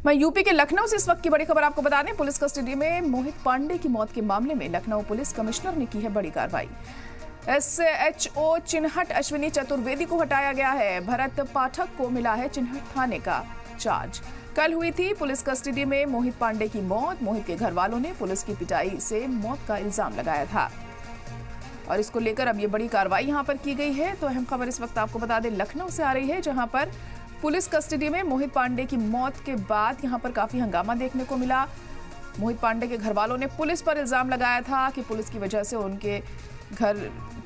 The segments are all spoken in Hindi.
मैं यूपी के लखनऊ से इस वक्त की बड़ी खबर आपको बता दें। पुलिस कस्टडी में मोहित पांडे की मौत के मामले में लखनऊ पुलिस कमिश्नर ने की है बड़ी कार्रवाई। एसएचओ चिन्हट अश्विनी चतुर्वेदी को हटाया गया है। भरत पाठक को मिला है चिन्हट थाने का चार्ज। कल हुई थी पुलिस कस्टडी में मोहित पांडे की मौत। मोहित के घर वालों ने पुलिस की पिटाई से मौत का इल्जाम लगाया था और इसको लेकर अब ये बड़ी कार्रवाई यहां पर की गई है। तो अहम खबर इस वक्त आपको बता दें लखनऊ से आ रही है, जहां पर पुलिस कस्टडी में मोहित पांडे की मौत के बाद यहां पर काफी हंगामा देखने को मिला। मोहित पांडे के घर वालों ने पुलिस पर इल्जाम लगाया था कि पुलिस की वजह से उनके घर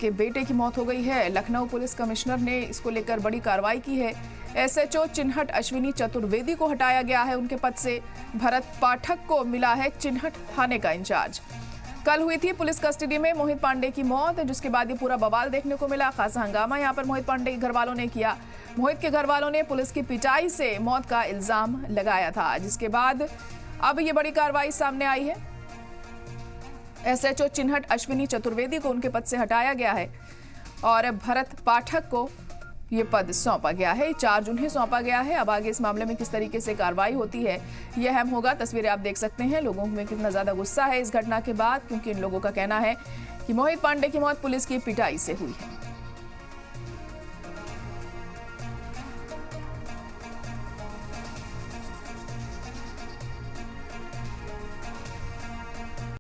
के बेटे की मौत हो गई है। लखनऊ पुलिस कमिश्नर ने इसको लेकर बड़ी कार्रवाई की है। एसएचओ चिन्हट अश्विनी चतुर्वेदी को हटाया गया है उनके पद से। भरत पाठक को मिला है चिन्हट थाने का इंचार्ज। कल हुई थी पुलिस कस्टडी में मोहित पांडे की मौत, जिसके बाद ये पूरा बवाल देखने को मिला। खासा हंगामा यहां पर मोहित पांडे के घर वालों ने किया। मोहित के घर वालों ने पुलिस की पिटाई से मौत का इल्जाम लगाया था, जिसके बाद अब ये बड़ी कार्रवाई सामने आई है। एसएचओ चिन्हट अश्विनी चतुर्वेदी को उनके पद से हटाया गया है और भरत पाठक को ये पद सौंपा गया है। चार्ज उन्हें सौंपा गया है। अब आगे इस मामले में किस तरीके से कार्रवाई होती है यह अहम होगा। तस्वीरें आप देख सकते हैं। लोगों में कितना ज्यादा गुस्सा है इस घटना के बाद, क्योंकि इन लोगों का कहना है कि मोहित पांडे की मौत पुलिस की पिटाई से हुई है।